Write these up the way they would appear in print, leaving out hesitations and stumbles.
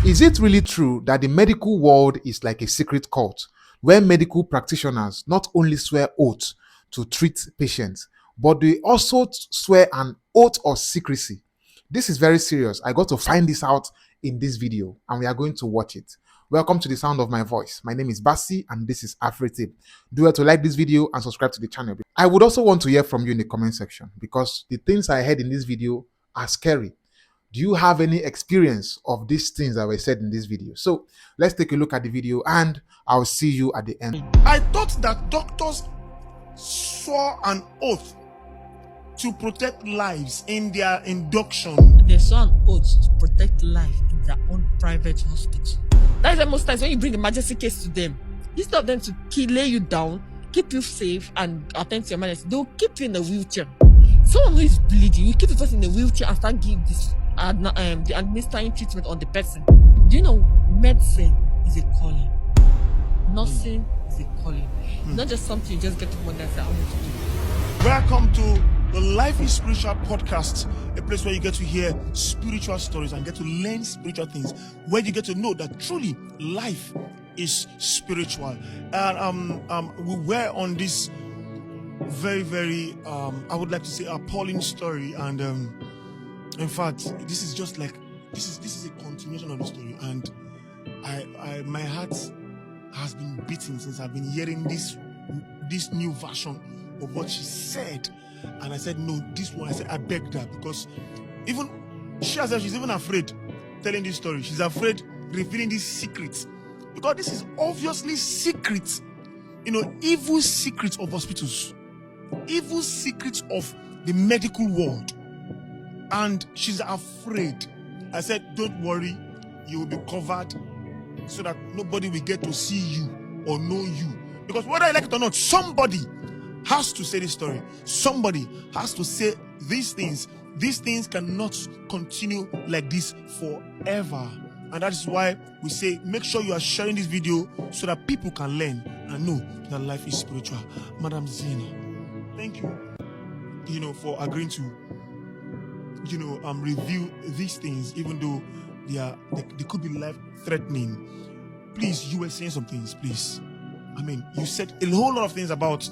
Is it really true that the medical world is like a secret cult where medical practitioners not only swear oaths to treat patients, but they also swear an oath of secrecy? This is very serious. I got to find this out in this video and we are going to watch it. Welcome to the sound of my voice. My name is Basi and this is AfriTip. Do well to like this video and subscribe to the channel. I would also want to hear from you in the comment section because the things I heard in this video are scary. Do you have any experience of these things that were said in this video? So let's take a look at the video and I'll see you at the end. I thought that doctors swore an oath to protect lives in their induction. They swore an oath to protect life in their own private hospital. That's why most times when you bring emergency case to them, instead of them to lay you down, keep you safe and attend to your emergency, they'll keep you in a wheelchair. Someone who is bleeding, you keep the person in a wheelchair and start giving this the administering treatment on the person. Do you know medicine is a calling? Nursing is a calling. It's not just something you just get to one day and say, I want to do. Welcome to the Life is Spiritual podcast, a place where you get to hear spiritual stories and get to learn spiritual things, where you get to know that truly life is spiritual. And we were on this very I would like to say appalling story, and in fact this is just like this is a continuation of the story, and I my heart has been beating since I've been hearing this new version of what she said. And I said, no, this one, I said, I beg that, because even she herself, she's even afraid telling this story. She's afraid revealing these secrets, because this is obviously secrets, evil secrets of hospitals, evil secrets of the medical world. And she's afraid. I said, don't worry, you will be covered so that nobody will get to see you or know you. Because whether I like it or not, somebody has to say this story. Somebody has to say these things. These things cannot continue like this forever. And that is why we say, make sure you are sharing this video so that people can learn and know that life is spiritual. Madam Zena, thank you, for agreeing to, review these things, even though they could be life-threatening. Please, you were saying some things, please. I mean, you said a whole lot of things about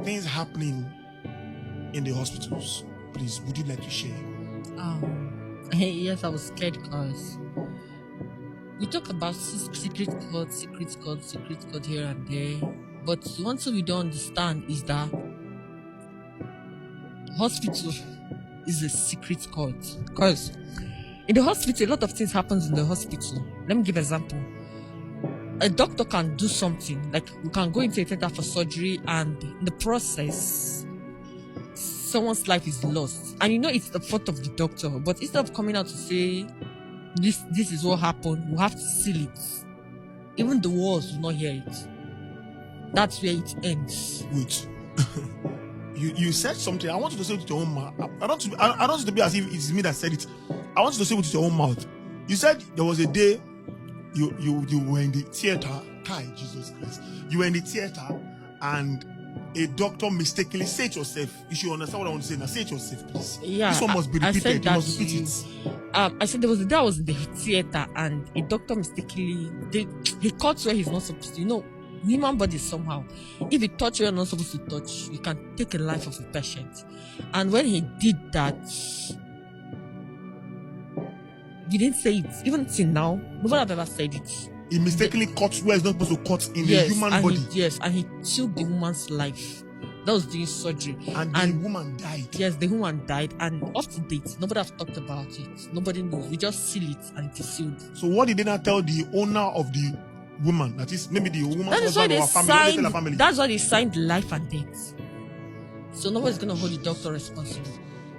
things happening in the hospitals. Please, would you like to share? Yes, I was scared because we talk about secret code here and there. But one thing we don't understand is that hospital is a secret code. Because in the hospital, a lot of things happens in the hospital. Let me give an example. A doctor can do something, like we can go into a theater for surgery, and in the process, someone's life is lost. And it's the fault of the doctor. But instead of coming out to say, this is what happened, we have to seal it. Even the walls will not hear it. That's where it ends. Wait. you said something. I want you to say it with your own mouth. I don't want it to be as if it's me that said it. I want you to say it with your own mouth. You said there was a day you were in the theater. Kai, Jesus Christ. You were in the theater and a doctor mistakenly, say it yourself. You should understand what I want to say. Now say it yourself, please. Yeah, this one must be repeated. You must repeat it. I said there was a day I was in the theater and a doctor mistakenly he cuts where he's not supposed to. Human body somehow. If he touch where you're not supposed to touch, you can take a life of a patient. And when he did that, you didn't say it. Even till now, nobody have ever said it. He mistakenly cuts where he's not supposed to cut in the human body. And he took the woman's life. That was doing surgery. And the woman died. Yes, the woman died. And up to date, nobody have talked about it. Nobody knows. We just seal it and it is sealed. So what did they not tell the owner of the woman? That is maybe the woman's husband or her family. That's why they signed life and death. So nobody's going to hold the doctor responsible.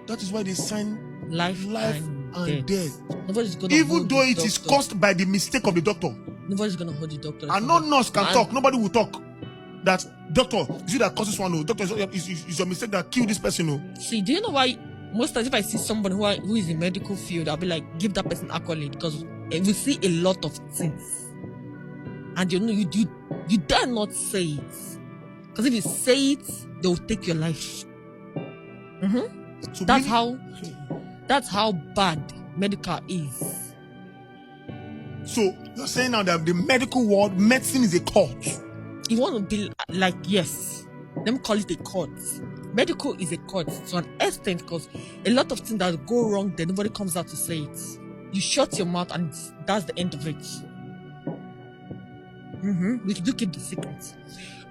That is why they signed life and death. Nobody's going to even though it is caused by the mistake of the doctor. Nobody's going to hold the doctor. And no nurse can talk. Nobody will talk. That doctor, is you that causes one? No, doctor, is your mistake that killed this person? No. See, do you know why? Most times, if I see somebody who is in medical field, I'll be like, give that person accolade, because we see a lot of things, and you dare not say it, because if you say it, they will take your life. So that's how bad medical is. So you're saying now that the medical world, medicine is a cult. You want to be like, yes, let me call it a cult. Medical is a cult to an extent because a lot of things that go wrong, then nobody comes out to say it. You shut your mouth and that's the end of it. We do keep the secret.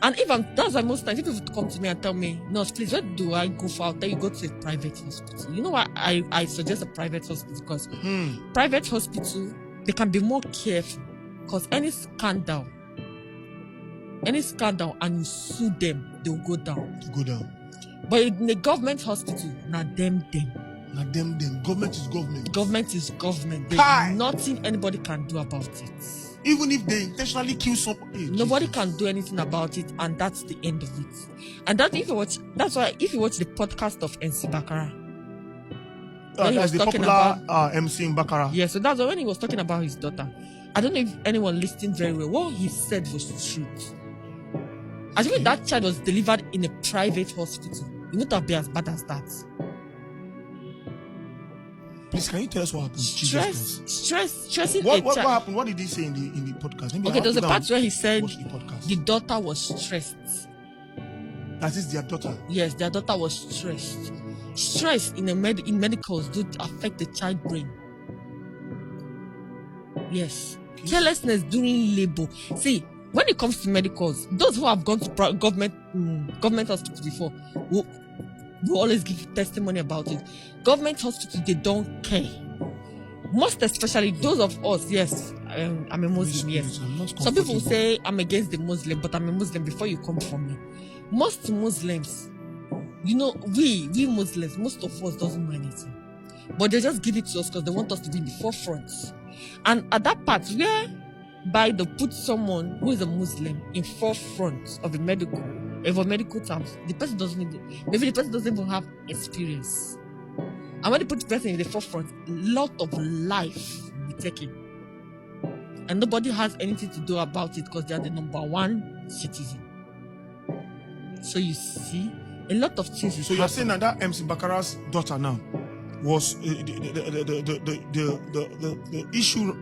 And that's why most times if people come to me and tell me, nurse, please, where do I go for? I'll tell you, go to a private hospital. You know why I suggest a private hospital? Because private hospital, they can be more careful. Because any scandal and you sue them, they'll go down. But in a government hospital, not them. Government is government. Government is government. There's nothing anybody can do about it. Even if they intentionally kill somebody, nobody can do anything about it, and that's the end of it. And that's why if you watch the podcast of MC Bakara, that's the popular MC in Bakara. Yeah, so that's when he was talking about his daughter. I don't know if anyone listened very well. What he said was truth. Assuming that child was delivered in a private hospital, it wouldn't have been as bad as that. Please, can you tell us what happened? Stressing what happened? What did he say in the podcast? Maybe okay, there's a part where he said the daughter was stressed. That is their daughter? Yes, their daughter was stressed. Stress in medicals do affect the child brain. Yes. Okay. Carelessness during labor. See, when it comes to medicals, those who have gone to government hospitals before will always give testimony about it. Government hospitals, they don't care. Most especially those of us, yes, I'm a Muslim, yes. Some people say I'm against the Muslim, but I'm a Muslim before you come for me. Most Muslims, we Muslims, most of us doesn't know anything. But they just give it to us because they want us to be in the forefront. And at that part whereby they put someone who is a Muslim in forefront of a medical terms, the person doesn't need it. Maybe the person doesn't even have experience. And when they put the person in the forefront, a lot of life will be taken. And nobody has anything to do about it because they are the number one citizen. So you see, a lot of things. So you're saying that MC Bakara's daughter now was the issue,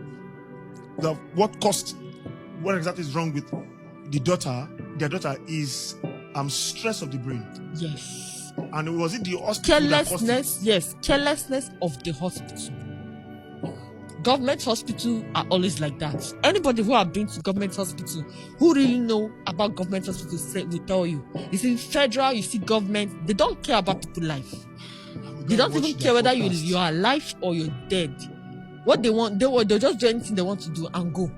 what exactly is wrong with their daughter is stress of the brain. Yes. And was it the hospital? Carelessness of the hospital. Government hospital are always like that. Anybody who have been to government hospital, who really know about government hospital, will tell you. You see, federal, you see government, they don't care about people's life. They don't even care whether you are alive or you're dead. What they want, they'll just do anything they want to do and go.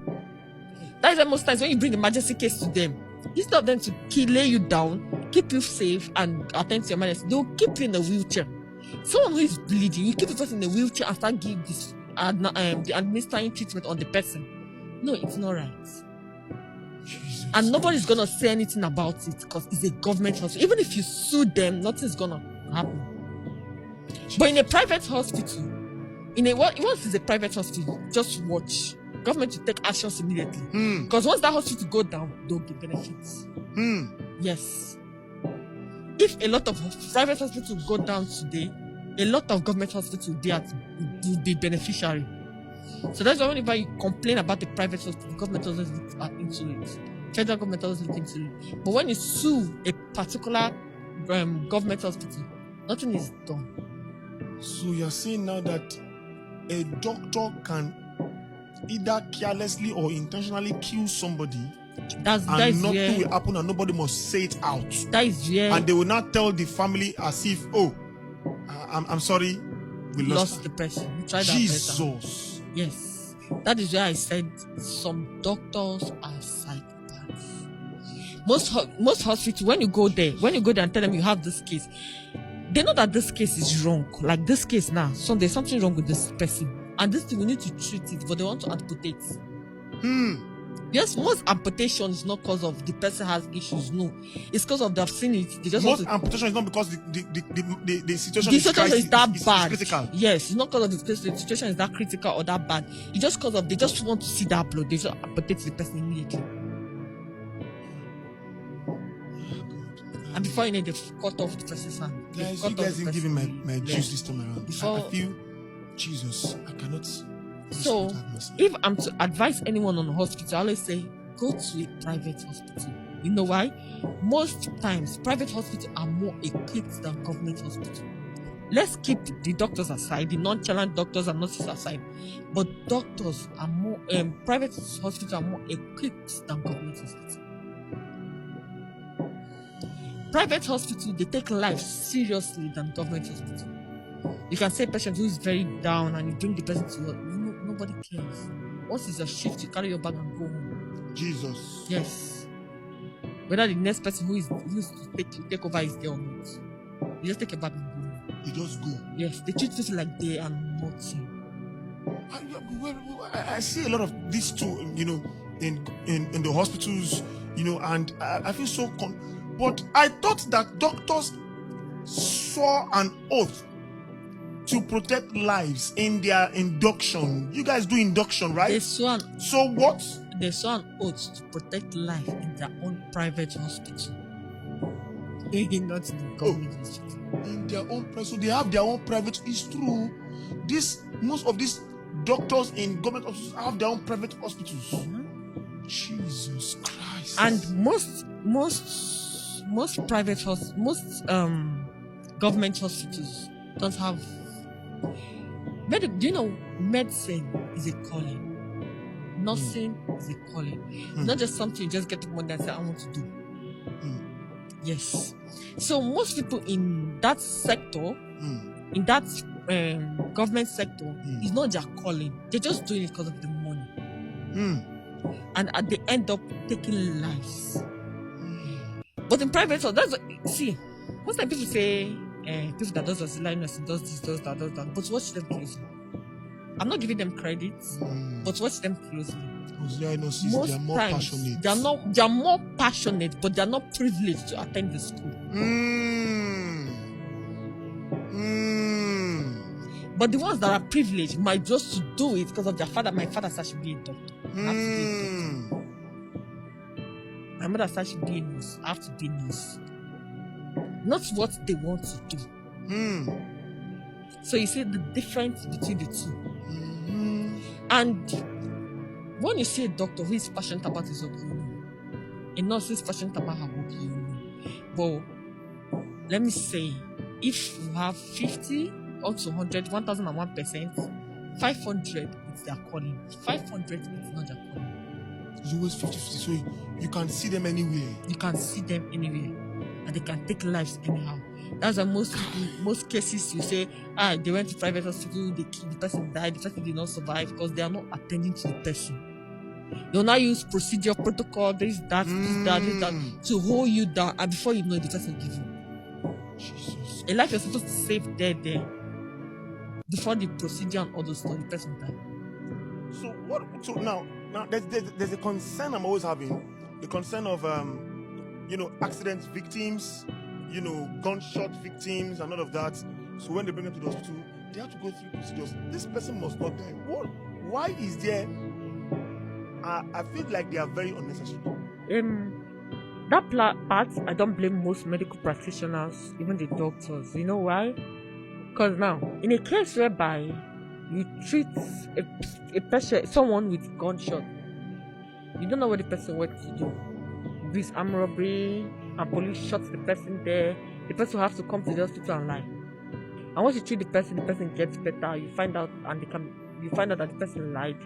That is why most times when you bring emergency case to them, instead of them to lay you down, keep you safe and attend to your emergency, they'll keep you in a wheelchair. Someone who is bleeding, you keep the person in a wheelchair and start giving this the administering treatment on the person. No, it's not right. Jesus. And nobody's gonna say anything about it because it's a government hospital. Even if you sue them, nothing's gonna happen. But in a private hospital, once it's a private hospital, just watch. Government will take actions immediately. Because once that hospital go down, they'll get benefits. Yes. If a lot of private hospitals go down today, a lot of government hospitals will be beneficiary. So that's why whenever you complain about the private hospital, the government doesn't look into it. Federal government doesn't look into it. But when you sue a particular government hospital, nothing is done. So you're saying now that a doctor can either carelessly or intentionally kill somebody, nothing will happen and nobody must say it out. That is where, and they will not tell the family as if, I'm sorry, we lost the person. We tried Jesus. Yes. That is where I said some doctors are psychopaths. Most hospitals, when you go there and tell them you have this case, they know that this case is wrong. Like this case now, so there's something wrong with this person. And this thing, we need to treat it, but they want to amputate. Yes, most amputation is not because of the person has issues. No, it's because of they've seen it. They just amputation is not because the situation is that bad. Critical. Yes, it's not because of the situation is that critical or that bad. It's just because of they just want to see that blood. They just amputate the person immediately. And before you know, they've cut off the person's hand. Guys, you guys didn't give me my juice this time around. I feel, Jesus, I So, Lord have mercy. if I'm to advise anyone on a hospital, I always say, go to a private hospital. You know why? Most times, private hospitals are more equipped than government hospitals. Let's keep the doctors aside, the nonchalant doctors and nurses aside. But doctors are more, private hospitals are more equipped than government hospitals. Private hospitals, they take life seriously than government hospitals. You can say a patient who is very down and you bring the person to work. Nobody cares. Once it's your shift, you carry your bag and go home. Jesus. Yes. Whether the next person who is to take over is there or not. You just take your bag and go home. You just go. Yes, they treat people like they are nothing. I see a lot of this too, in the hospitals, and I feel so but I thought that doctors swore an oath to protect lives in their induction. You guys do induction, right? They swore So what? They swore an oath to protect life in their own private hospital. Not in the government hospital. In their own private, so they have their own private. It's true. Most of these doctors in government hospitals have their own private hospitals. Mm-hmm. Jesus Christ. And most private most government hospitals don't have. Do you know medicine is a calling? Nursing is a calling. It's not just something you just get to one and say, I want to do. Yes. So most people in that sector, in that government sector, is not their calling. They're just doing it because of the money. And they end up taking lives. But in private, so that's see, most time people say people that does auxiliary nursing does this, does that, does that. But watch them closely. I'm not giving them credit, but watch them closely. Auxiliary nurses, they are more passionate. They are more passionate, but they are not privileged to attend the school. But the ones that are privileged might just to do it because of their father. My father said I should be a doctor. I have to be a doctor. My mother said I should be a nurse. I have to be a nurse. Not what they want to do. So you see the difference between the two. And when you see a doctor who is passionate about his work, you know. A nurse who is passionate about her work, you know. But let me say, if you have 50 up to 100, 1001%, 500 is their calling. 500 is not their calling. It's always 50-50, so you can see them anywhere. You can see them anywhere. And they can take lives anyhow. That's why most cases you say, they went to private hospital, the person died, the person did not survive because they are not attending to the person. They'll not use procedure, protocol, this, that, to hold you down, and before you know it, the person will give you. Jesus. A life you're supposed to save there. Before the procedure and all those stuff, the person died. So what? So now there's a concern I'm always having, the concern of accident victims, gunshot victims and all of that. So when they bring them to the hospital, they have to go through procedures. This person must not die. Why is there? I feel like they are very unnecessary. That part, I don't blame most medical practitioners, even the doctors. You know why? Because now, in a case whereby you treat a patient, someone with gunshot, you don't know what the person wants to do. This armed robbery, and police shots the person there, the person will have to come to the hospital and lie. And once you treat the person gets better. You find out that the person lied,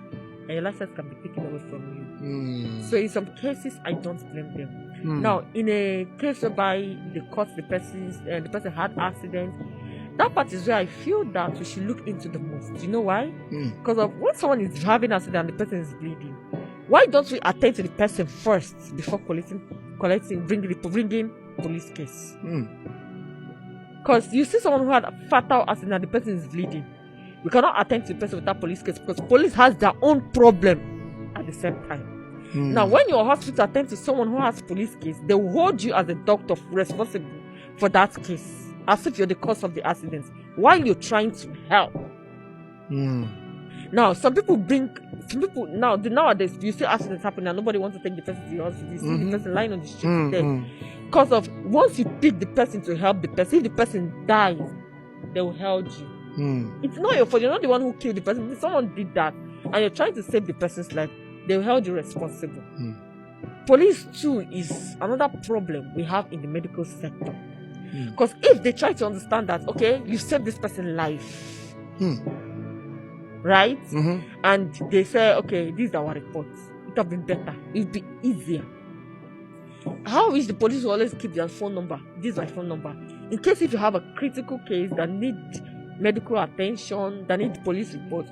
and your license can be taken away from you. So in some cases, I don't blame them. Now, in a case whereby they caught the person had accident, that part is where I feel that we should look into the most. You know why? Because of when someone is having an accident and the person is bleeding, why don't we attend to the person first before bringing police case? Because you see someone who had a fatal accident and the person is bleeding, we cannot attend to the person without police case because police has their own problem at the same time. Now, when your hospital attends to someone who has police case, they will hold you as a doctor responsible for that case, as if you're the cause of the accident, while you're trying to help. Now, nowadays, you see accidents happening and nobody wants to take the person to the hospital. You see the person lying on the street there. Because of once you pick the person to help the person, if the person dies, they will hold you. It's not your fault. You're not the one who killed the person. Someone did that. and you're trying to save the person's life, they will hold you responsible. Police too is another problem we have in the medical sector. Because if they try to understand that, okay, you saved this person's life, right? And they say, okay, this is our report. It would have been better. It would be easier. How is the police will always keep their phone number? This is my phone number. In case if you have a critical case that need medical attention, that need police report,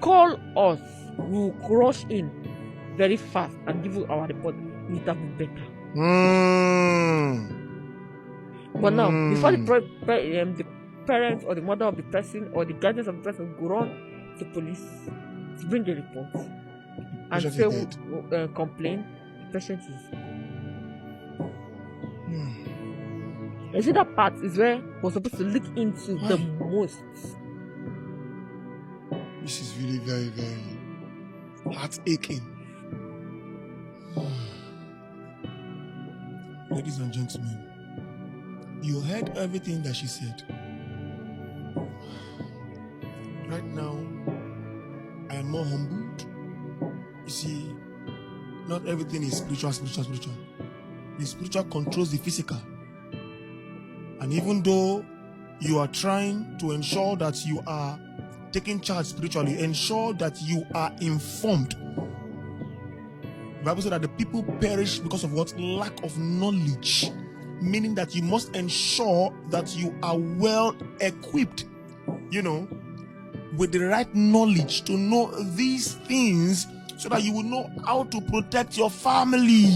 call us. We'll rush in very fast and give you our report. It would have been better. But now, before the parents or the mother of the person or the guardians of the person go run to police to bring a report and say complain, the patient is. You see, that part is where we're supposed to look into the most. This is really very, very heart-aching. Ladies and gentlemen, you heard everything that she said. Right now, I am more humbled. You see, not everything is spiritual. The spiritual controls the physical. And even though you are trying to ensure that you are taking charge spiritually, ensure that you are informed. The Bible said that the people perish because of what? Lack of knowledge. Meaning that you must ensure that you are well equipped, with the right knowledge to know these things so that you will know how to protect your family.